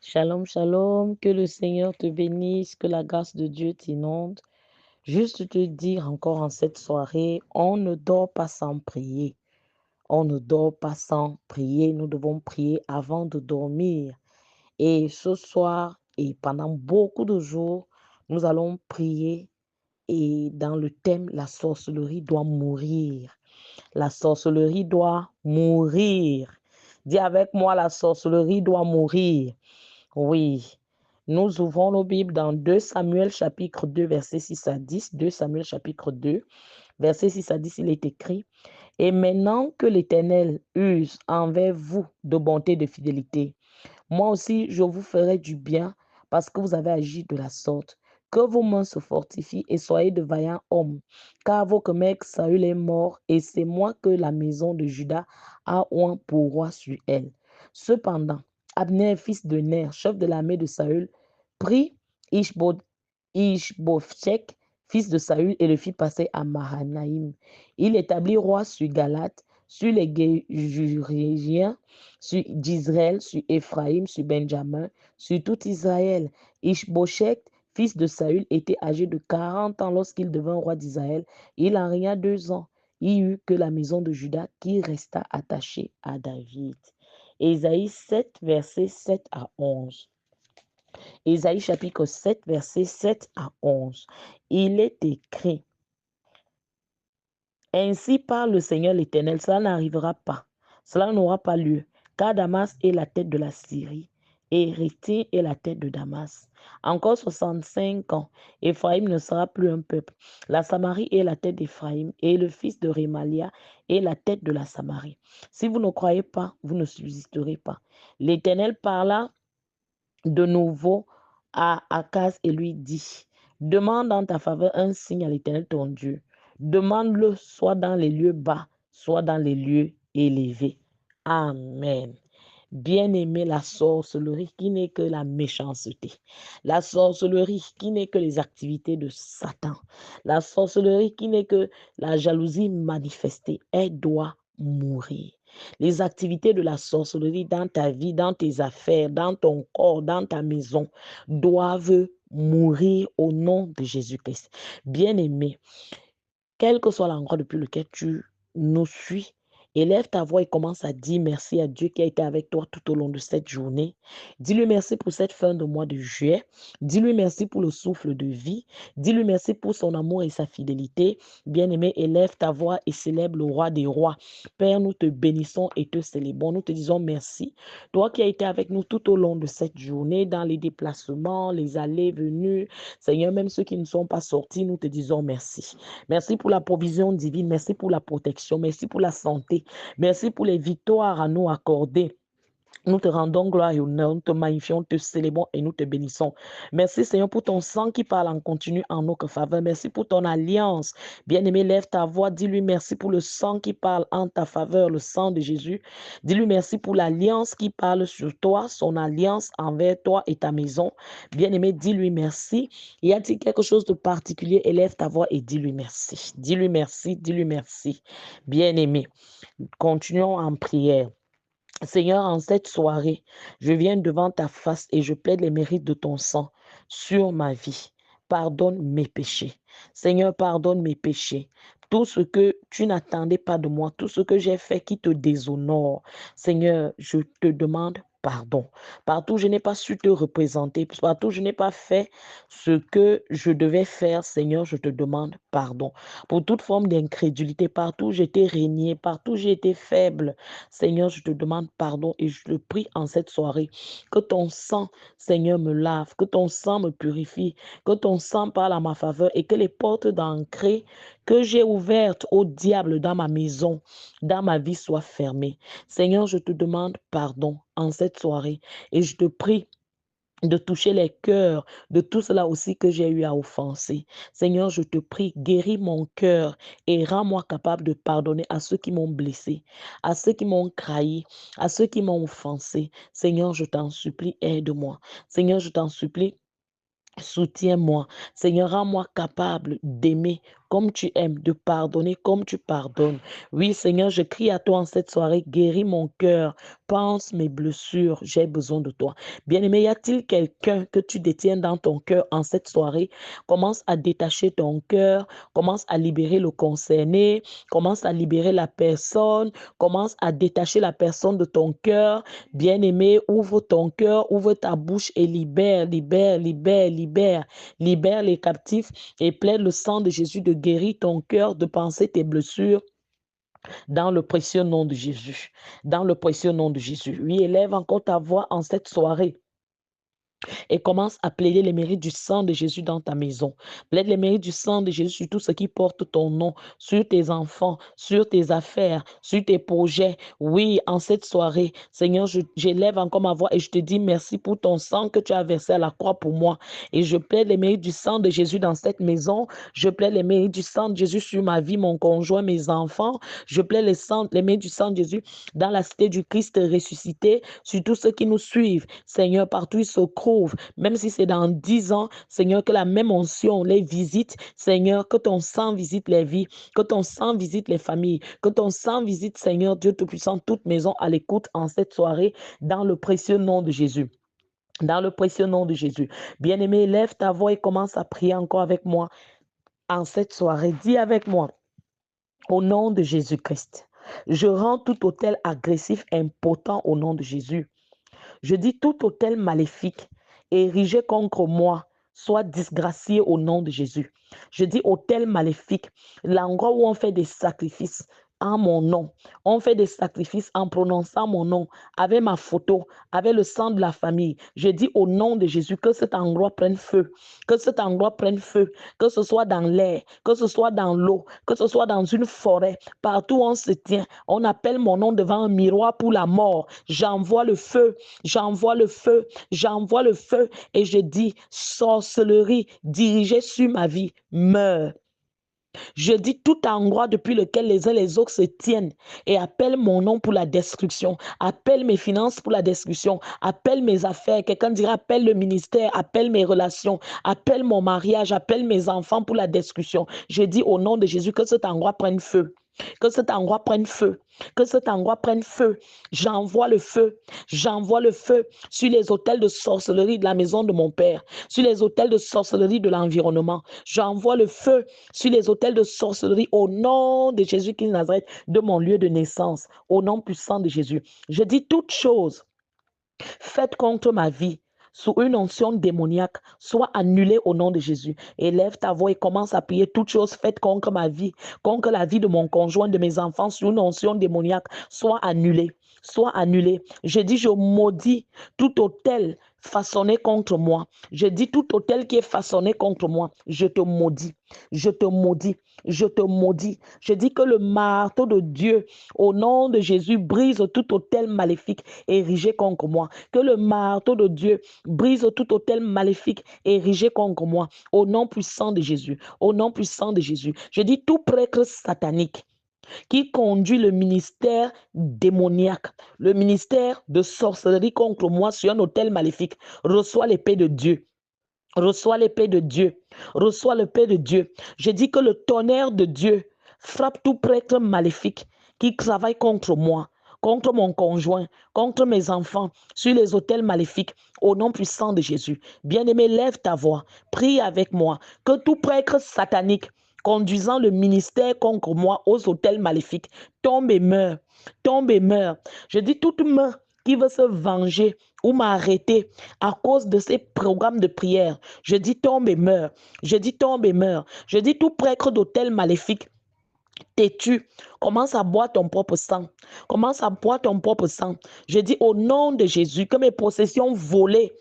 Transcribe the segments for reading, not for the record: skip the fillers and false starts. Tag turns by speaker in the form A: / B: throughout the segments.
A: Shalom, shalom, que le Seigneur te bénisse, que la grâce de Dieu t'inonde. Juste te dire encore en cette soirée, on ne dort pas sans prier. On ne dort pas sans prier. Nous devons prier avant de dormir. Et ce soir et pendant beaucoup de jours, nous allons prier et dans le thème, la sorcellerie doit mourir. La sorcellerie doit mourir. Dis avec moi, la sorcellerie doit mourir. Oui, nous ouvrons nos Bibles dans 2 Samuel chapitre 2, versets 6 à 10. 2 Samuel chapitre 2, versets 6 à 10, il est écrit: Et maintenant que l'Éternel use envers vous de bonté et de fidélité, moi aussi je vous ferai du bien parce que vous avez agi de la sorte. Que vos mains se fortifient et soyez de vaillants hommes, car votre mec Saül est mort et c'est moi que la maison de Juda a oint pour roi sur elle. Cependant, Abner, fils de Ner, chef de l'armée de Saül, prit Ishbosheth, fils de Saül, et le fit passer à Mahanaïm. Il établit roi sur Galate, sur les Géjurégiens, sur d'Israël, sur Éphraïm, sur Benjamin, sur tout Israël. Ishbosheth, fils de Saül, était âgé de 40 ans lorsqu'il devint roi d'Israël. Il en régna 2 ans. Il y eut que la maison de Juda qui resta attachée à David. Ésaïe 7, versets 7 à 11. Ésaïe chapitre 7, versets 7 à 11. Il est écrit: Ainsi parle le Seigneur l'Éternel, cela n'arrivera pas, cela n'aura pas lieu, car Damas est la tête de la Syrie, et Réthine est la tête de Damas. Encore 65 ans, Éphraïm ne sera plus un peuple. La Samarie est la tête d'Éphraïm, et le fils de Rémalia est la tête de la Samarie. Si vous ne croyez pas, vous ne subsisterez pas. L'Éternel parla de nouveau à Akaz et lui dit: Demande en ta faveur un signe à l'Éternel ton Dieu. Demande-le soit dans les lieux bas, soit dans les lieux élevés. Amen. Bien-aimé, la sorcellerie qui n'est que la méchanceté. La sorcellerie qui n'est que les activités de Satan. La sorcellerie qui n'est que la jalousie manifestée. Elle doit mourir. Les activités de la sorcellerie dans ta vie, dans tes affaires, dans ton corps, dans ta maison doivent mourir au nom de Jésus-Christ. Bien-aimé, quel que soit l'endroit depuis lequel tu nous suis, élève ta voix et commence à dire merci à Dieu qui a été avec toi tout au long de cette journée. Dis-lui merci pour cette fin de mois de juillet. Dis-lui merci pour le souffle de vie. Dis-lui merci pour son amour et sa fidélité. Bien-aimé, élève ta voix et célèbre le roi des rois. Père, nous te bénissons et te célébrons. Nous te disons merci. Toi qui as été avec nous tout au long de cette journée, dans les déplacements, les allées, venues. Seigneur, même ceux qui ne sont pas sortis, nous te disons merci. Merci pour la provision divine. Merci pour la protection. Merci pour la santé. Merci pour les victoires à nous accorder. Nous te rendons gloire et honneur, nous te magnifions, te célébrons et nous te bénissons. Merci Seigneur pour ton sang qui parle en continu en notre faveur. Merci pour ton alliance. Bien-aimé, lève ta voix, dis-lui merci pour le sang qui parle en ta faveur, le sang de Jésus. Dis-lui merci pour l'alliance qui parle sur toi, son alliance envers toi et ta maison. Bien-aimé, dis-lui merci. Y a-t-il quelque chose de particulier? Élève ta voix et dis-lui merci. Dis-lui merci, dis-lui merci. Bien-aimé, continuons en prière. Seigneur, en cette soirée, je viens devant ta face et je plaide les mérites de ton sang sur ma vie. Pardonne mes péchés. Seigneur, pardonne mes péchés. Tout ce que tu n'attendais pas de moi, tout ce que j'ai fait qui te déshonore. Seigneur, je te demande pardon. Partout, je n'ai pas su te représenter. Partout, je n'ai pas fait ce que je devais faire. Seigneur, je te demande pardon. Pour toute forme d'incrédulité, partout, j'étais régné, partout, j'ai été faible. Seigneur, je te demande pardon et je te prie en cette soirée que ton sang, Seigneur, me lave, que ton sang me purifie, que ton sang parle à ma faveur et que les portes d'entrée que j'ai ouvertes au diable dans ma maison, dans ma vie soient fermées. Seigneur, je te demande pardon en cette soirée et je te prie de toucher les cœurs de tout cela aussi que j'ai eu à offenser. Seigneur, je te prie, guéris mon cœur et rends-moi capable de pardonner à ceux qui m'ont blessé, à ceux qui m'ont trahi, à ceux qui m'ont offensé. Seigneur, je t'en supplie, aide-moi. Seigneur, je t'en supplie, soutiens-moi. Seigneur, rends-moi capable d'aimer comme tu aimes, de pardonner comme tu pardonnes. Oui, Seigneur, je crie à toi en cette soirée, guéris mon cœur, pense mes blessures, j'ai besoin de toi. Bien-aimé, y a-t-il quelqu'un que tu détiens dans ton cœur en cette soirée? Commence à détacher ton cœur, commence à libérer le concerné, commence à libérer la personne, commence à détacher la personne de ton cœur. Bien-aimé, ouvre ton cœur, ouvre ta bouche et libère, libère, libère, libère, libère les captifs et plaide le sang de Jésus de guérir ton cœur, de penser tes blessures dans le précieux nom de Jésus. Dans le précieux nom de Jésus. Oui, élève encore ta voix en cette soirée et commence à plaider les mérites du sang de Jésus dans ta maison. Plaide les mérites du sang de Jésus sur tout ce qui porte ton nom, sur tes enfants, sur tes affaires, sur tes projets. Oui, en cette soirée, Seigneur, j'élève encore ma voix et je te dis merci pour ton sang que tu as versé à la croix pour moi. Et je plaide les mérites du sang de Jésus dans cette maison. Je plaide les mérites du sang de Jésus sur ma vie, mon conjoint, mes enfants. Je plaide les mérites du sang de Jésus dans la cité du Christ ressuscité, sur tous ceux qui nous suivent. Seigneur, partout ils se trouvent, même si c'est dans 10 ans, Seigneur, que la même onction les visite. Seigneur, que ton sang visite les vies, que ton sang visite les familles, que ton sang visite, Seigneur Dieu Tout-Puissant, toute maison à l'écoute en cette soirée, dans le précieux nom de Jésus. Dans le précieux nom de Jésus. Bien-aimé, lève ta voix et commence à prier encore avec moi en cette soirée. Dis avec moi, au nom de Jésus-Christ, je rends tout autel agressif impotent au nom de Jésus. Je dis tout autel maléfique érigé contre moi soit disgracié au nom de Jésus. Je dis autel maléfique, l'endroit où on fait des sacrifices en mon nom. On fait des sacrifices en prononçant mon nom, avec ma photo, avec le sang de la famille. Je dis au nom de Jésus que cet endroit prenne feu, que cet endroit prenne feu, que ce soit dans l'air, que ce soit dans l'eau, que ce soit dans une forêt, partout où on se tient. On appelle mon nom devant un miroir pour la mort. J'envoie le feu, j'envoie le feu, j'envoie le feu et je dis sorcellerie dirigée sur ma vie, meurs. Je dis tout endroit depuis lequel les uns les autres se tiennent et appelle mon nom pour la destruction, appelle mes finances pour la destruction, appelle mes affaires. Quelqu'un dira appelle le ministère, appelle mes relations, appelle mon mariage, appelle mes enfants pour la destruction. Je dis au nom de Jésus que cet endroit prenne feu. Que cet endroit prenne feu, que cet endroit prenne feu. J'envoie le feu sur les hôtels de sorcellerie de la maison de mon père, sur les hôtels de sorcellerie de l'environnement. J'envoie le feu sur les hôtels de sorcellerie au nom de Jésus-Christ de Nazareth, de mon lieu de naissance, au nom puissant de Jésus. Je dis toutes choses faites contre ma vie, sous une onction démoniaque, soit annulée au nom de Jésus. Élève ta voix et commence à prier toutes choses faites contre ma vie, contre la vie de mon conjoint, de mes enfants, sous une onction démoniaque, soit annulée. Soit annulée. Je dis, je maudis tout autel façonné contre moi. Je dis tout autel qui est façonné contre moi. Je te maudis. Je te maudis. Je te maudis. Je dis que le marteau de Dieu, au nom de Jésus, brise tout autel maléfique érigé contre moi. Que le marteau de Dieu brise tout autel maléfique érigé contre moi. Au nom puissant de Jésus. Au nom puissant de Jésus. Je dis tout prêtre satanique qui conduit le ministère démoniaque, le ministère de sorcellerie contre moi sur un autel maléfique, reçoit l'épée de Dieu. Reçois l'épée de Dieu. Reçois l'épée de Dieu. Je dis que le tonnerre de Dieu frappe tout prêtre maléfique qui travaille contre moi, contre mon conjoint, contre mes enfants, sur les autels maléfiques, au nom puissant de Jésus. Bien-aimé, lève ta voix, prie avec moi, que tout prêtre satanique conduisant le ministère contre moi aux autels maléfiques tombe et meurt, tombe et meurt. Je dis toute main qui veut se venger ou m'arrêter à cause de ces programmes de prière. Je dis tombe et meurs. Je dis tombe et meurs. Je dis tout prêtre d'autel maléfique. Têtu, commence à boire ton propre sang. Commence à boire ton propre sang. Je dis au nom de Jésus que mes possessions volées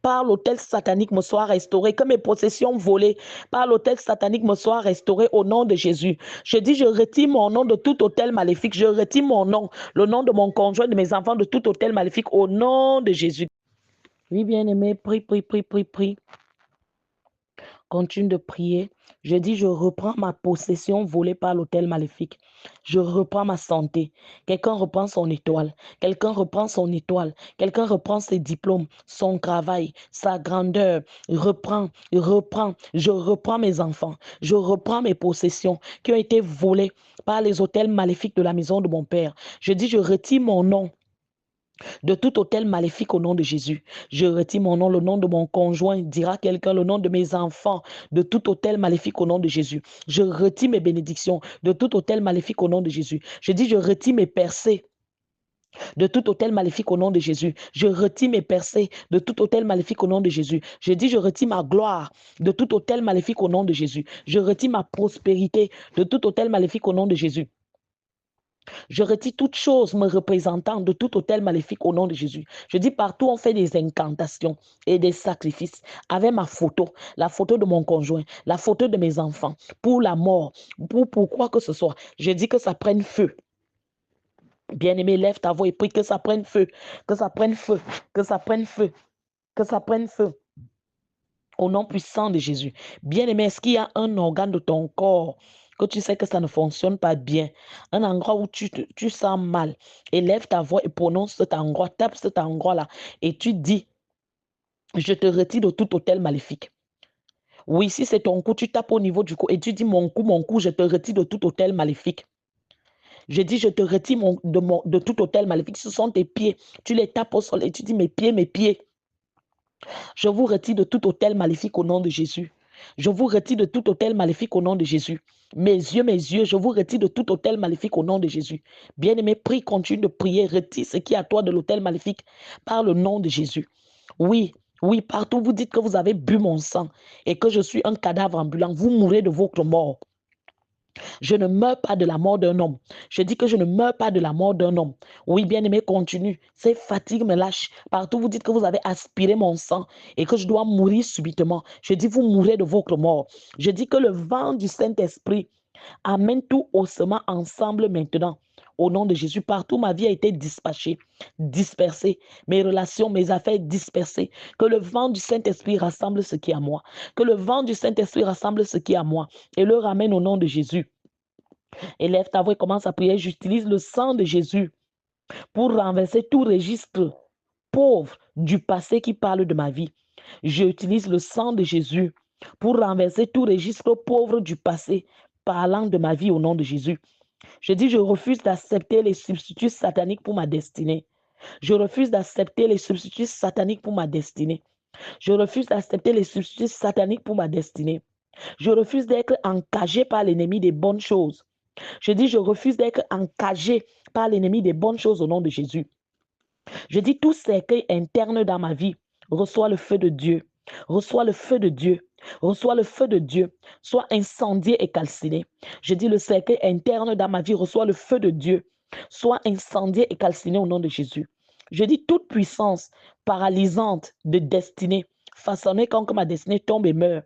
A: par l'autel satanique me soient restaurées. Que mes possessions volées par l'autel satanique me soient restaurées au nom de Jésus. Je dis je retire mon nom de tout autel maléfique. Je retire mon nom, le nom de mon conjoint, de mes enfants, de tout autel maléfique au nom de Jésus. Oui, bien-aimé, prie, prie, prie, prie, prie. Continue de prier. Je dis, je reprends ma possession volée par l'autel maléfique. Je reprends ma santé. Quelqu'un reprend son étoile. Quelqu'un reprend son étoile. Quelqu'un reprend ses diplômes, son travail, sa grandeur. Reprend, reprend. Je reprends mes enfants. Je reprends mes possessions qui ont été volées par les hôtels maléfiques de la maison de mon père. Je dis, je retire mon nom de tout hôtel maléfique au nom de Jésus. Je retire mon nom, le nom de mon conjoint, dira quelqu'un, le nom de mes enfants, de tout hôtel maléfique au nom de Jésus. Je retire mes bénédictions de tout hôtel maléfique au nom de Jésus. Je dis, je retire mes percées de tout hôtel maléfique au nom de Jésus. Je retire mes percées de tout hôtel maléfique au nom de Jésus. Je dis, je retire ma gloire de tout hôtel maléfique au nom de Jésus. Je retire ma prospérité de tout hôtel maléfique au nom de Jésus. Je retire toute chose me représentant de tout hôtel maléfique au nom de Jésus. Je dis partout on fait des incantations et des sacrifices avec ma photo, la photo de mon conjoint, la photo de mes enfants, pour la mort, pour quoi que ce soit. Je dis que ça prenne feu. Bien-aimé, lève ta voix et prie que ça prenne feu, que ça prenne feu, que ça prenne feu, que ça prenne feu. Au nom puissant de Jésus. Bien-aimé, est-ce qu'il y a un organe de ton corps que tu sais que ça ne fonctionne pas bien, un endroit où tu sens mal, élève ta voix et prononce cet endroit, tape cet endroit-là et tu dis, je te retire de tout hôtel maléfique. Oui, si c'est ton cou, tu tapes au niveau du cou et tu dis, mon cou, je te retire de tout hôtel maléfique. Je dis, je te retire de tout hôtel maléfique. Ce sont tes pieds. Tu les tapes au sol et tu dis, mes pieds, mes pieds. Je vous retire de tout hôtel maléfique au nom de Jésus. Je vous retire de tout hôtel maléfique au nom de Jésus. Mes yeux, je vous retire de tout hôtel maléfique au nom de Jésus. Bien-aimé, prie, continue de prier, retire ce qui est à toi de l'hôtel maléfique par le nom de Jésus. Oui, oui, partout vous dites que vous avez bu mon sang et que je suis un cadavre ambulant. Vous mourrez de votre mort. Je ne meurs pas de la mort d'un homme. Je dis que je ne meurs pas de la mort d'un homme. Oui, bien-aimé, continue. Ces fatigues me lâchent. Partout, vous dites que vous avez aspiré mon sang et que je dois mourir subitement. Je dis, vous mourrez de votre mort. Je dis que le vent du Saint-Esprit amène tout haussement ensemble maintenant. Au nom de Jésus, partout ma vie a été dispatchée, dispersée. Mes relations, mes affaires dispersées. Que le vent du Saint-Esprit rassemble ce qui est à moi. Que le vent du Saint-Esprit rassemble ce qui est à moi et le ramène au nom de Jésus. Élève ta voix et commence à prier. J'utilise le sang de Jésus pour renverser tout registre pauvre du passé qui parle de ma vie. J'utilise le sang de Jésus pour renverser tout registre pauvre du passé parlant de ma vie au nom de Jésus. Je dis, je refuse d'accepter les substituts sataniques pour ma destinée. Je refuse d'accepter les substituts sataniques pour ma destinée. Je refuse d'accepter les substituts sataniques pour ma destinée. Je refuse d'être encagé par l'ennemi des bonnes choses. Je dis, je refuse d'être encagé par l'ennemi des bonnes choses au nom de Jésus. Je dis, tout cercueil interne dans ma vie reçoit le feu de Dieu. Reçoit le feu de Dieu. Reçoit le feu de Dieu. Soit incendié et calciné. Je dis, le cercueil interne dans ma vie reçoit le feu de Dieu. Soit incendié et calciné au nom de Jésus. Je dis, toute puissance paralysante de destinée, façonnée contre ma destinée, tombe et meurt.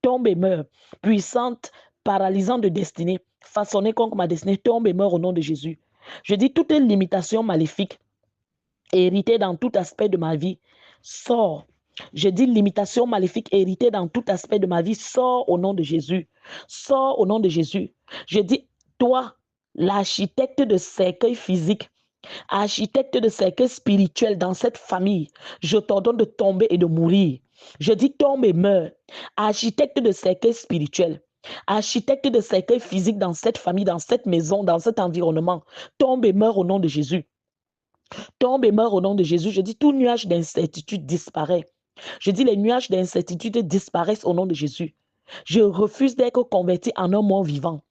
A: Tombe et meurt. Puissante, paralysante de destinée, façonnée contre ma destinée, tombe et meurt au nom de Jésus. Je dis, toute limitation maléfique héritée dans tout aspect de ma vie, sort. Je dis limitation maléfique héritée dans tout aspect de ma vie, sort au nom de Jésus. Sort au nom de Jésus. Je dis, toi, l'architecte de cercueil physique, architecte de cercueil spirituel dans cette famille, je t'ordonne de tomber et de mourir. Je dis tombe et meurs. Architecte de cercueil spirituel, architecte de cercueil physique dans cette famille, dans cette maison, dans cet environnement, tombe et meurs au nom de Jésus. Tombe et meurs au nom de Jésus. Je dis tout nuage d'incertitude disparaît. Je dis les nuages d'incertitude disparaissent au nom de Jésus. Je refuse d'être converti en un mort vivant.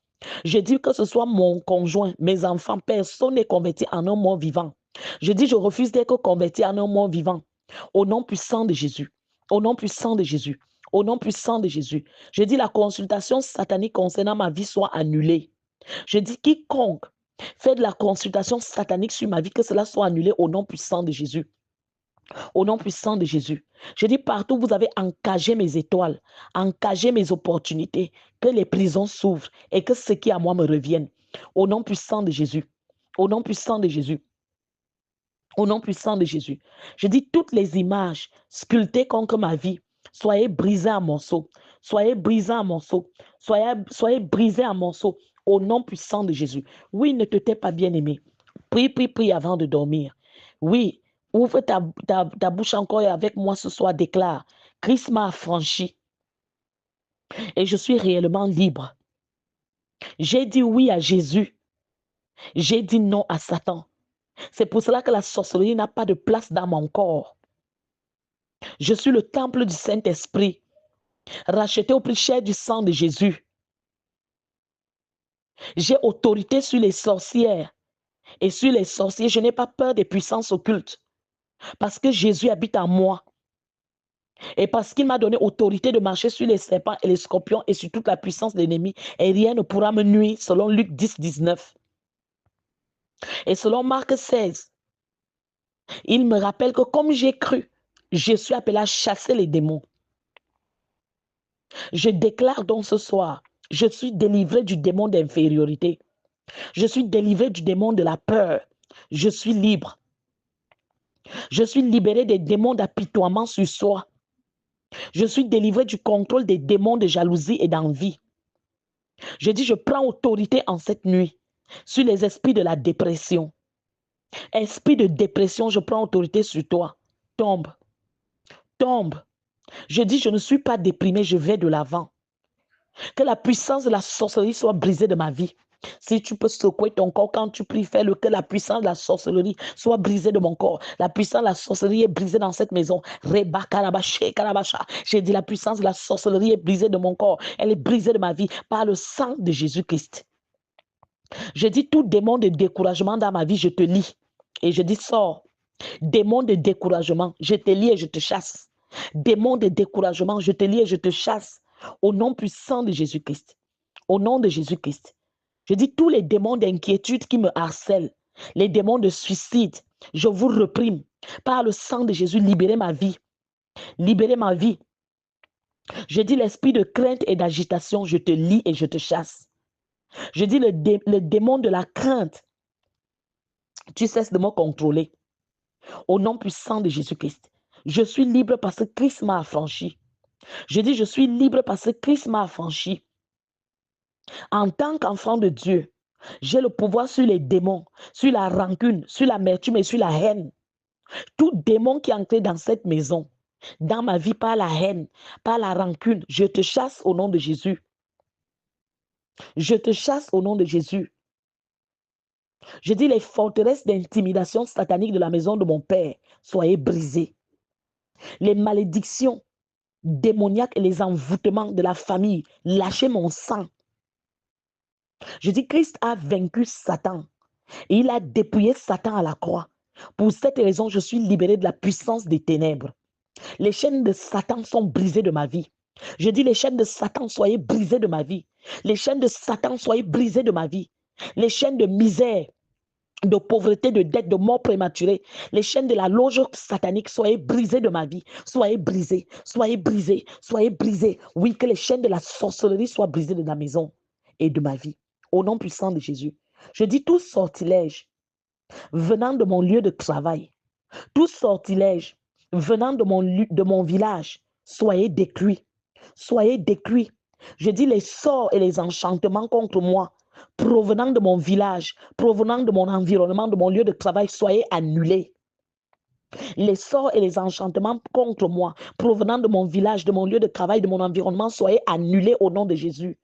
A: Je dis que ce soit mon conjoint, mes enfants, personne n'est converti en un mort vivant. Je dis je refuse d'être converti en un mort vivant. Au nom puissant de Jésus. Au nom puissant de Jésus. Au nom puissant de Jésus. Je dis la consultation satanique concernant ma vie soit annulée. Je dis quiconque fait de la consultation satanique sur ma vie, que cela soit annulé au nom puissant de Jésus. Au nom puissant de Jésus. Je dis partout, vous avez encagé mes étoiles, encagé mes opportunités, que les prisons s'ouvrent et que ce qui à moi me revienne. Au nom puissant de Jésus. Au nom puissant de Jésus. Au nom puissant de Jésus. Je dis toutes les images sculptées contre ma vie, soyez brisées en morceaux. Soyez brisées en morceaux. Soyez brisées en morceaux. Au nom puissant de Jésus. Oui, ne te tais pas, bien-aimé. Prie, prie, prie avant de dormir. Oui, ouvre ta bouche encore et avec moi ce soir, déclare, Christ m'a affranchi et je suis réellement libre. J'ai dit oui à Jésus. J'ai dit non à Satan. C'est pour cela que la sorcellerie n'a pas de place dans mon corps. Je suis le temple du Saint-Esprit, racheté au plus cher du sang de Jésus. J'ai autorité sur les sorcières et sur les sorciers. Je n'ai pas peur des puissances occultes parce que Jésus habite en moi et parce qu'il m'a donné autorité de marcher sur les serpents et les scorpions et sur toute la puissance de l'ennemi et rien ne pourra me nuire selon Luc 10, 19. Et selon Marc 16, il me rappelle que comme j'ai cru, je suis appelé à chasser les démons. Je déclare donc ce soir, je suis délivré du démon d'infériorité. Je suis délivré du démon de la peur. Je suis libre. Je suis libéré des démons d'apitoiement sur soi. Je suis délivré du contrôle des démons de jalousie et d'envie. Je dis, je prends autorité en cette nuit sur les esprits de la dépression. Esprit de dépression, je prends autorité sur toi. Tombe, tombe. Je dis, je ne suis pas déprimé, je vais de l'avant. Que la puissance de la sorcellerie soit brisée de ma vie. Si tu peux secouer ton corps quand tu pries, fais-le, que la puissance de la sorcellerie soit brisée de mon corps. La puissance de la sorcellerie est brisée dans cette maison. J'ai dit, la puissance de la sorcellerie est brisée de mon corps. Elle est brisée de ma vie par le sang de Jésus-Christ. Je dis, tout démon de découragement dans ma vie, je te lie. Et je dis, sors. Démon de découragement, je te lie et je te chasse. Démon de découragement, je te lie et je te chasse. Au nom puissant de Jésus-Christ. Au nom de Jésus-Christ. Je dis tous les démons d'inquiétude qui me harcèlent, les démons de suicide, je vous reprime. Par le sang de Jésus, libérez ma vie. Libérez ma vie. Je dis l'esprit de crainte et d'agitation, je te lie et je te chasse. Je dis le démon de la crainte, tu cesses de me contrôler. Au nom puissant de Jésus-Christ. Je suis libre parce que Christ m'a affranchi. Je dis je suis libre parce que Christ m'a affranchi. En tant qu'enfant de Dieu, j'ai le pouvoir sur les démons, sur la rancune, sur l'amertume et sur la haine. Tout démon qui est entré dans cette maison, dans ma vie par la haine, par la rancune, je te chasse au nom de Jésus. Je te chasse au nom de Jésus. Je dis les forteresses d'intimidation satanique de la maison de mon Père, soyez brisées. Les malédictions démoniaques et les envoûtements de la famille, lâchez mon sang. Je dis Christ a vaincu Satan et il a dépouillé Satan à la croix. Pour cette raison, je suis libéré de la puissance des ténèbres. Les chaînes de Satan sont brisées de ma vie. Je dis les chaînes de Satan, soyez brisées de ma vie. Les chaînes de Satan, soyez brisées de ma vie. Les chaînes de misère, de pauvreté, de dette, de mort prématurée, les chaînes de la loge satanique, soyez brisées de ma vie. Soyez brisées, soyez brisées, soyez brisées. Oui, que les chaînes de la sorcellerie soient brisées de la maison et de ma vie. Au nom puissant de Jésus. Je dis tout sortilège venant de mon lieu de travail, tout sortilège venant de mon village, soyez détruits. Soyez détruits. Je dis les sorts et les enchantements contre moi, provenant de mon village, provenant de mon environnement, de mon lieu de travail, soyez annulés. Les sorts et les enchantements contre moi, provenant de mon village, de mon lieu de travail, de mon environnement, soyez annulés au nom de Jésus.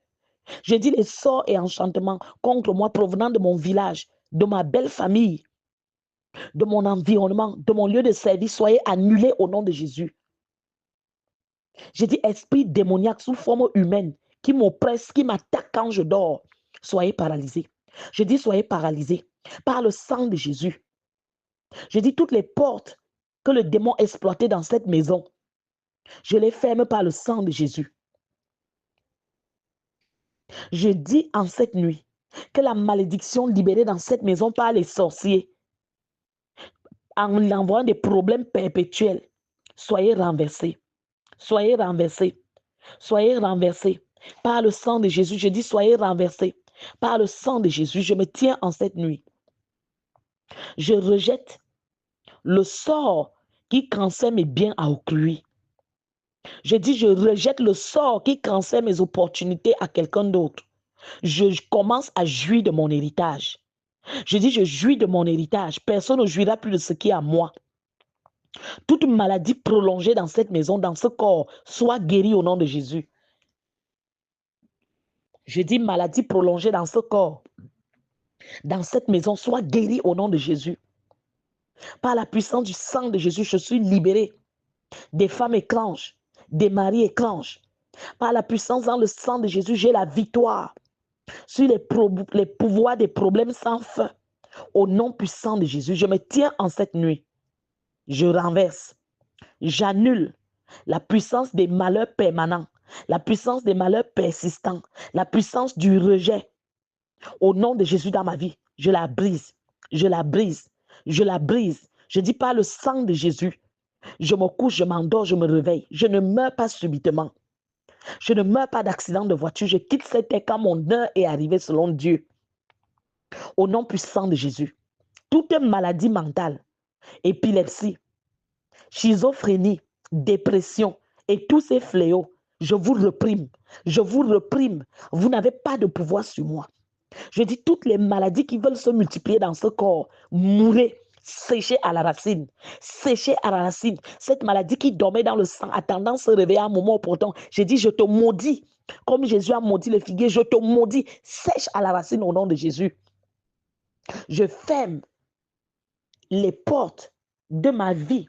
A: Je dis les sorts et enchantements contre moi, provenant de mon village, de ma belle famille, de mon environnement, de mon lieu de service, soyez annulés au nom de Jésus. J'ai dit esprit démoniaque sous forme humaine qui m'oppresse, qui m'attaque quand je dors, soyez paralysés. Je dis soyez paralysés par le sang de Jésus. Je dis toutes les portes que le démon exploitait dans cette maison, je les ferme par le sang de Jésus. Je dis en cette nuit que la malédiction libérée dans cette maison par les sorciers, en envoyant des problèmes perpétuels, soyez renversés. Soyez renversés. Soyez renversés. Par le sang de Jésus, je dis soyez renversés. Par le sang de Jésus, je me tiens en cette nuit. Je rejette le sort qui cancelle mes biens à autrui. Je dis je rejette le sort qui cancelle mes opportunités à quelqu'un d'autre. Je commence à jouir de mon héritage. Je dis, je jouis de mon héritage. Personne ne jouira plus de ce qui est à moi. Toute maladie prolongée dans cette maison, dans ce corps, soit guérie au nom de Jésus. Je dis, maladie prolongée dans ce corps, dans cette maison, soit guérie au nom de Jésus. Par la puissance du sang de Jésus, je suis libéré. Des femmes écranges, des maris écranges. Par la puissance dans le sang de Jésus, j'ai la victoire sur les pouvoirs des problèmes sans fin. Au nom puissant de Jésus, je me tiens en cette nuit. Je renverse, j'annule la puissance des malheurs permanents, la puissance des malheurs persistants, la puissance du rejet. Au nom de Jésus dans ma vie, je la brise, je la brise, je la brise. Je dis par le sang de Jésus, je me couche, je m'endors, je me réveille. Je ne meurs pas subitement. Je ne meurs pas d'accident de voiture. Je quitte cette terre quand mon heure est arrivée selon Dieu. Au nom puissant de Jésus. Toute maladie mentale, épilepsie, schizophrénie, dépression et tous ces fléaux, je vous reprime. Je vous reprime. Vous n'avez pas de pouvoir sur moi. Je dis toutes les maladies qui veulent se multiplier dans ce corps, mourrez. Séché à la racine, séché à la racine. Cette maladie qui dormait dans le sang attendant de se réveiller à un moment opportun. J'ai dit, je te maudis. Comme Jésus a maudit le figuier, je te maudis. Sèche à la racine au nom de Jésus. Je ferme les portes de ma vie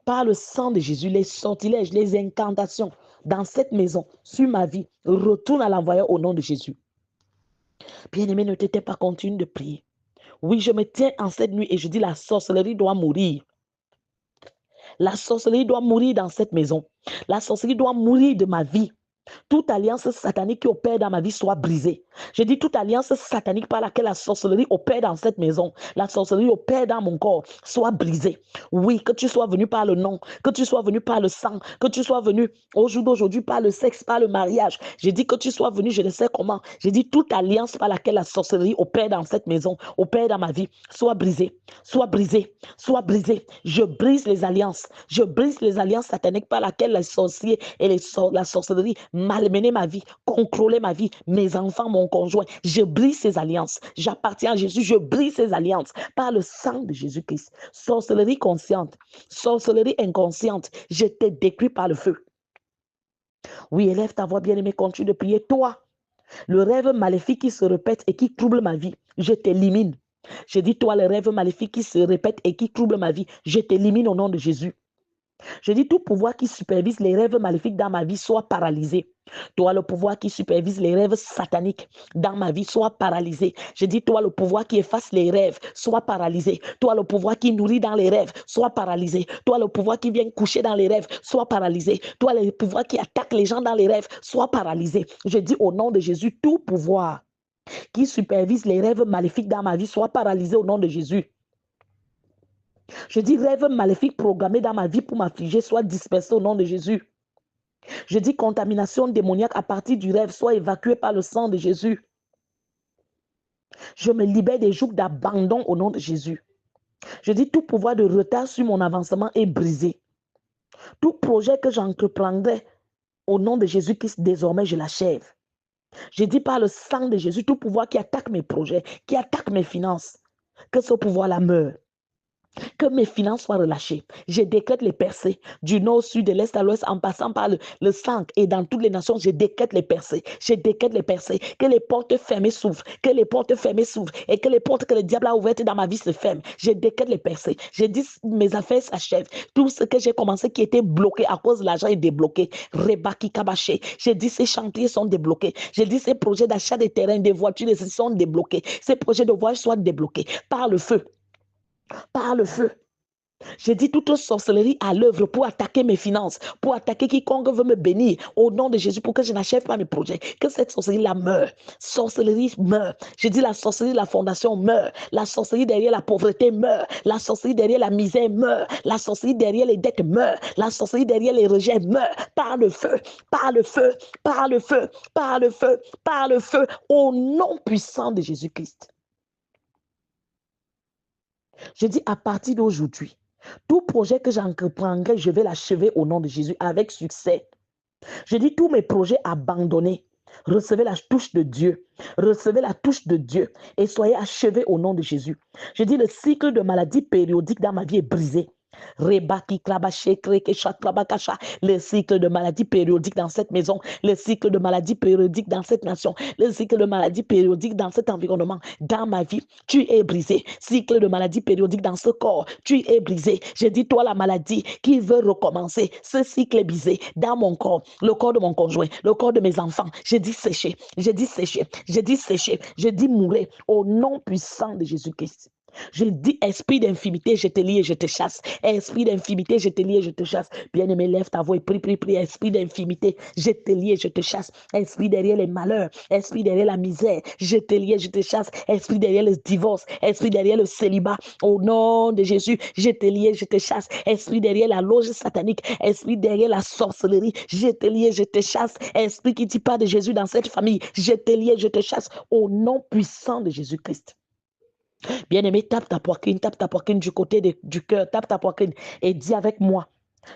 A: par le sang de Jésus, les sortilèges, les incantations dans cette maison, sur ma vie. Retourne à l'envoyeur au nom de Jésus. Bien-aimé, ne t'étais pas, continue de prier. Oui, je me tiens en cette nuit et je dis la sorcellerie doit mourir. La sorcellerie doit mourir dans cette maison. La sorcellerie doit mourir de ma vie. Toute alliance satanique qui opère dans ma vie soit brisée. Je dis toute alliance satanique par laquelle la sorcellerie opère dans cette maison, la sorcellerie opère dans mon corps, soit brisée. Oui, que tu sois venu par le nom, que tu sois venu par le sang, que tu sois venu au jour d'aujourd'hui par le sexe, par le mariage. J'ai dit que tu sois venu, je ne sais comment. J'ai dit toute alliance par laquelle la sorcellerie opère dans cette maison, opère dans ma vie, soit brisée, soit brisée, soit brisée. Je brise les alliances. Je brise les alliances sataniques par laquelle les sorciers et la sorcellerie malmener ma vie, contrôler ma vie, mes enfants, mon conjoint. Je brise ces alliances. J'appartiens à Jésus. Je brise ces alliances par le sang de Jésus-Christ. Sorcellerie consciente, sorcellerie inconsciente, je te détruis par le feu. Oui, élève ta voix, bien-aimée, continue de prier. Toi, le rêve maléfique qui se répète et qui trouble ma vie, je t'élimine. Je dis, toi, le rêve maléfique qui se répète et qui trouble ma vie, je t'élimine au nom de Jésus. Je dis, tout pouvoir qui supervise les rêves maléfiques dans ma vie soit paralysé. Toi, le pouvoir qui supervise les rêves sataniques dans ma vie soit paralysé. Je dis, toi, le pouvoir qui efface les rêves soit paralysé. Toi, le pouvoir qui nourrit dans les rêves soit paralysé. Toi, le pouvoir qui vient coucher dans les rêves soit paralysé. Toi, le pouvoir qui attaque les gens dans les rêves soit paralysé. Je dis, au nom de Jésus, tout pouvoir qui supervise les rêves maléfiques dans ma vie soit paralysé au nom de Jésus. Je dis, rêve maléfique programmé dans ma vie pour m'affliger soit dispersé au nom de Jésus. Je dis, contamination démoniaque à partir du rêve soit évacuée par le sang de Jésus. Je me libère des jougs d'abandon au nom de Jésus. Je dis, tout pouvoir de retard sur mon avancement est brisé. Tout projet que j'entreprendrai au nom de Jésus-Christ, désormais, je l'achève. Je dis par le sang de Jésus, tout pouvoir qui attaque mes projets, qui attaque mes finances, que ce pouvoir-là meure. Que mes finances soient relâchées. Je décrète les percées du nord au sud, de l'est à l'ouest, en passant par le sang et dans toutes les nations. Je décrète les percées. Je décrète les percées. Que les portes fermées s'ouvrent. Que les portes fermées s'ouvrent. Et que les portes que le diable a ouvertes dans ma vie se ferment. Je décrète les percées. Je dis mes affaires s'achèvent. Tout ce que j'ai commencé qui était bloqué à cause de l'argent est débloqué. Rebaki Kabaché. Je dis ces chantiers sont débloqués. Je dis ces projets d'achat de terrains, des voitures, sont débloqués. Ces projets de voyage soient débloqués par le feu. Par le feu. J'ai dit toute sorcellerie à l'œuvre pour attaquer mes finances, pour attaquer quiconque veut me bénir au nom de Jésus pour que je n'achève pas mes projets. Que cette sorcellerie-là meure. Sorcellerie meurt. J'ai dit la sorcellerie de la fondation meurt. La sorcellerie derrière la pauvreté meurt. La sorcellerie derrière la misère meurt. La sorcellerie derrière les dettes meurt. La sorcellerie derrière les rejets meurt. Par le feu, par le feu, par le feu, par le feu, par le feu, au nom puissant de Jésus-Christ. Je dis à partir d'aujourd'hui, tout projet que j'entreprendrai, je vais l'achever au nom de Jésus avec succès. Je dis tous mes projets abandonnés, Recevez la touche de Dieu. Recevez la touche de Dieu et soyez achevés au nom de Jésus. Je dis, le cycle de maladie périodique dans ma vie est brisé. Le cycle de maladie périodique dans cette maison, le cycle de maladie périodique dans cette nation, le cycle de maladie périodique dans cet environnement, dans ma vie, tu es brisé. Cycle de maladie périodique dans ce corps, tu es brisé. Je dis, toi, la maladie qui veut recommencer, ce cycle est brisé dans mon corps, le corps de mon conjoint, le corps de mes enfants. Je dis sécher, je dis sécher, je dis sécher, je dis mourir au nom puissant de Jésus-Christ. Je dis, esprit d'infimité, je te lie et je te chasse. Esprit d'infimité, je te lie et je te chasse. Bien-aimé, lève ta voix et prie, prie, prie. Esprit d'infimité, je te lie et je te chasse. Esprit derrière les malheurs, esprit derrière la misère, je te lie et je te chasse. Esprit derrière le divorce, esprit derrière le célibat. Au nom de Jésus, je te lie et je te chasse. Esprit derrière la loge satanique, esprit derrière la sorcellerie, je te lie et je te chasse. Esprit qui ne dit pas de Jésus dans cette famille, je te lie et je te chasse. Au nom puissant de Jésus-Christ. Bien-aimé, tape ta poitrine du côté du cœur, tape ta poitrine et dis avec moi.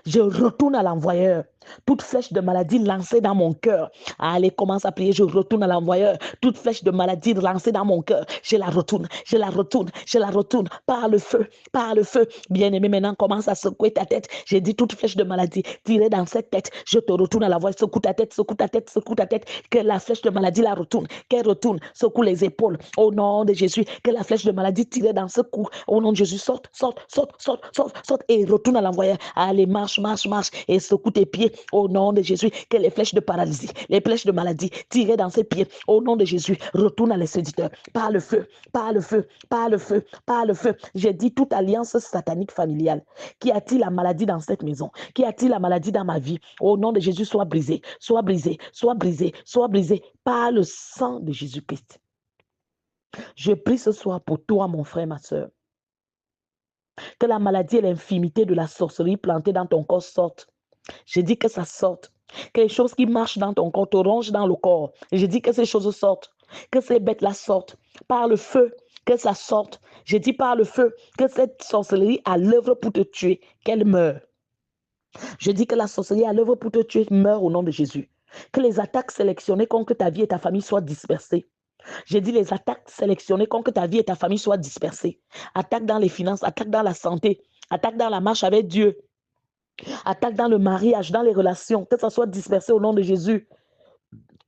A: Je retourne à l'envoyeur. Toute flèche de maladie lancée dans mon cœur. Allez, commence à prier. Je retourne à l'envoyeur. Toute flèche de maladie lancée dans mon cœur. Je la retourne. Je la retourne. Je la retourne. Par le feu. Par le feu. Bien-aimé, maintenant, commence à secouer ta tête. J'ai dit toute flèche de maladie tirée dans cette tête. Je te retourne à la voix. Secoue ta tête. Secoue ta tête. Secoue ta tête. Que la flèche de maladie la retourne. Qu'elle retourne. Secoue les épaules. Au nom de Jésus. Que la flèche de maladie tirée dans ce cou. Au nom de Jésus. Sorte, sorte, sorte, sorte, sorte, sorte. Et retourne à l'envoyeur. Allez, marche, marche, marche. Et secoue tes pieds. Au nom de Jésus, que les flèches de paralysie, les flèches de maladie tirées dans ses pieds, au nom de Jésus, retourne à l'expéditeur. Par le feu, par le feu, par le feu, par le feu. J'ai dit toute alliance satanique familiale qui attire la maladie dans cette maison, qui attire la maladie dans ma vie, au nom de Jésus, soit brisée, soit brisée, soit brisée, soit brisée par le sang de Jésus-Christ. Je prie ce soir pour toi, mon frère, ma soeur. Que la maladie et l'infimité de la sorcellerie plantée dans ton corps sortent. Je dis que ça sorte. Que les choses qui marchent dans ton corps te rongent dans le corps. Et je dis que ces choses sortent. Que ces bêtes-là sortent. Par le feu, que ça sorte. Je dis par le feu que cette sorcellerie à l'œuvre pour te tuer, qu'elle meure. Je dis que la sorcellerie à l'œuvre pour te tuer meurt au nom de Jésus. Que les attaques sélectionnées contre ta vie et ta famille soient dispersées. J'ai dit les attaques sélectionnées contre ta vie et ta famille soient dispersées. Attaques dans les finances, attaques dans la santé, attaques dans la marche avec Dieu. Attaque dans le mariage, dans les relations, que ça soit dispersé au nom de Jésus.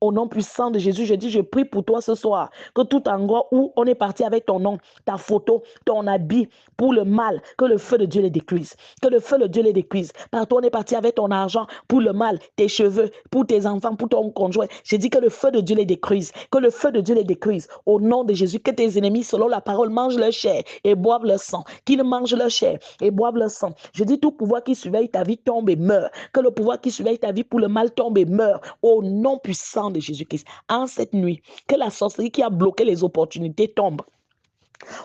A: Au nom puissant de Jésus, je dis, je prie pour toi ce soir, que tout endroit où on est parti avec ton nom, ta photo, ton habit, pour le mal, que le feu de Dieu les détruise. Que le feu de Dieu les détruise. Partout on est parti avec ton argent, pour le mal, tes cheveux, pour tes enfants, pour ton conjoint. Je dis que le feu de Dieu les détruise. Que le feu de Dieu les détruise. Au nom de Jésus, que tes ennemis, selon la parole, mangent leur chair et boivent leur sang. Qu'ils mangent leur chair et boivent leur sang. Je dis, tout pouvoir qui surveille ta vie tombe et meurt. Que le pouvoir qui surveille ta vie pour le mal tombe et meurt. Au nom puissant de Jésus-Christ. En cette nuit, que la sorcellerie qui a bloqué les opportunités tombe.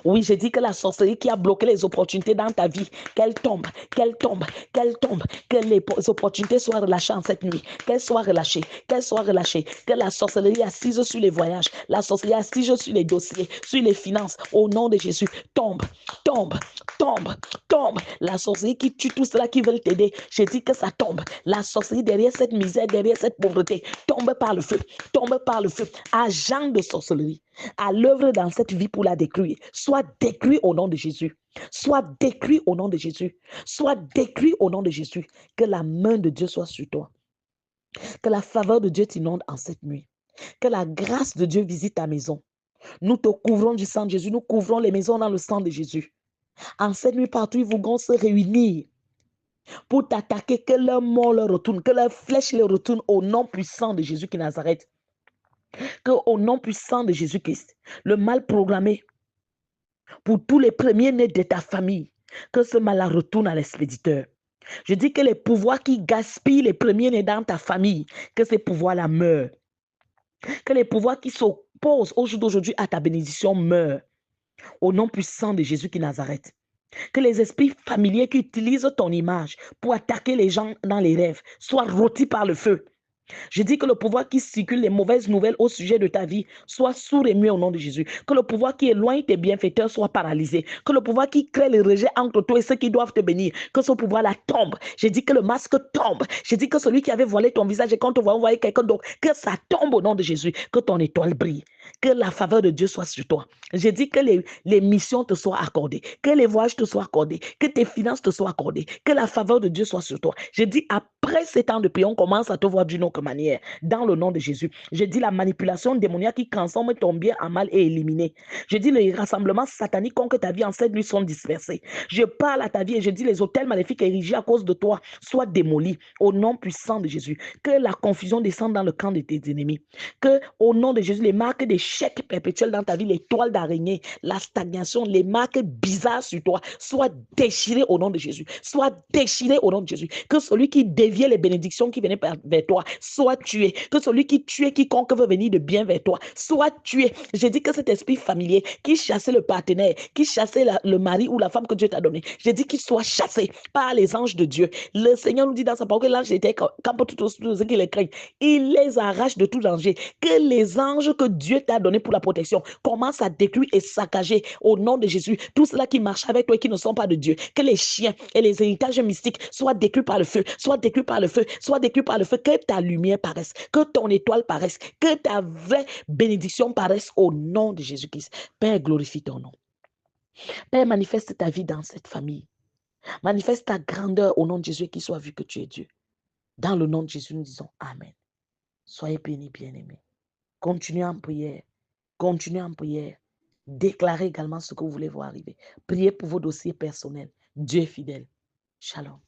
A: Oui, je dis que la sorcellerie qui a bloqué les opportunités dans ta vie, qu'elle tombe, qu'elle tombe, qu'elle tombe, que les opportunités soient relâchées en cette nuit, qu'elles soient relâchées, qu'elles soient relâchées, que la sorcellerie assise sur les voyages, la sorcellerie assise sur les dossiers, sur les finances, au nom de Jésus, tombe, tombe, tombe, tombe. La sorcellerie qui tue tous ceux-là qui veulent t'aider, je dis que ça tombe. La sorcellerie derrière cette misère, derrière cette pauvreté, tombe par le feu, tombe par le feu. Agent de sorcellerie, à l'œuvre dans cette vie pour la détruire, soit détruit au nom de Jésus. Soit détruit au nom de Jésus. Soit détruit au nom de Jésus. Que la main de Dieu soit sur toi. Que la faveur de Dieu t'inonde en cette nuit. Que la grâce de Dieu visite ta maison. Nous te couvrons du sang de Jésus. Nous couvrons les maisons dans le sang de Jésus. En cette nuit, partout, ils vont se réunir pour t'attaquer. Que leur mort leur retourne. Que leur flèche leur retourne au nom puissant de Jésus qui Nazareth. Que au nom puissant de Jésus-Christ, le mal programmé pour tous les premiers-nés de ta famille, que ce mal retourne à l'expéditeur. Je dis que les pouvoirs qui gaspillent les premiers-nés dans ta famille, que ces pouvoirs-là meurent. Que les pouvoirs qui s'opposent au jour d'aujourd'hui à ta bénédiction meurent. Au nom puissant de Jésus qui Nazareth. Que les esprits familiers qui utilisent ton image pour attaquer les gens dans les rêves soient rôtis par le feu. Je dis que le pouvoir qui circule les mauvaises nouvelles au sujet de ta vie soit sourd et muet au nom de Jésus. Que le pouvoir qui éloigne tes bienfaiteurs soit paralysé. Que le pouvoir qui crée le rejet entre toi et ceux qui doivent te bénir, que ce pouvoir-là tombe. Je dis que le masque tombe. Je dis que celui qui avait voilé ton visage et quand on va envoyer quelqu'un d'autre, que ça tombe au nom de Jésus. Que ton étoile brille. Que la faveur de Dieu soit sur toi. Je dis que les missions te soient accordées. Que les voyages te soient accordés. Que tes finances te soient accordées. Que la faveur de Dieu soit sur toi. Je dis après ces temps de prière, on commence à te voir d'une autre manière. Dans le nom de Jésus. Je dis la manipulation démoniaque qui transforme ton bien en mal est éliminée. Je dis les rassemblements sataniques contre ta vie en cette nuit sont dispersés. Je parle à ta vie et je dis les hôtels maléfiques érigés à cause de toi soient démolis au nom puissant de Jésus. Que la confusion descende dans le camp de tes ennemis. Que au nom de Jésus, les marques d'échec perpétuel dans ta vie, les toiles d'araignée, la stagnation, les marques bizarres sur toi soient déchirées au nom de Jésus. Soient déchirées au nom de Jésus. Que celui qui déviait les bénédictions qui venaient vers toi soit tué. Que celui qui tuait quiconque veut venir de bien vers toi soit tué. Je dis que cet esprit familier qui chassait le partenaire, qui chassait le mari ou la femme que Dieu t'a donné, je dis qu'il soit chassé par les anges de Dieu. Le Seigneur nous dit dans sa parole que l'ange était quand tout ceux qui les craignent, il les arrache de tout danger. Que les anges que Dieu t'a donné pour la protection commencent à détruire et saccager au nom de Jésus tout cela qui marche avec toi et qui ne sont pas de Dieu. Que les chiens et les héritages mystiques soient détruits par le feu, soient détruits par le feu, soient détruits par le feu. Que ta lumière paraisse, que ton étoile paraisse, que ta vraie bénédiction paraisse au nom de Jésus-Christ. Père, glorifie ton nom. Père, manifeste ta vie dans cette famille. Manifeste ta grandeur au nom de Jésus et qu'il soit vu que tu es Dieu. Dans le nom de Jésus, nous disons Amen. Soyez bénis, bien-aimés. Continuez en prière. Continuez en prière. Déclarez également ce que vous voulez voir arriver. Priez pour vos dossiers personnels. Dieu est fidèle. Shalom.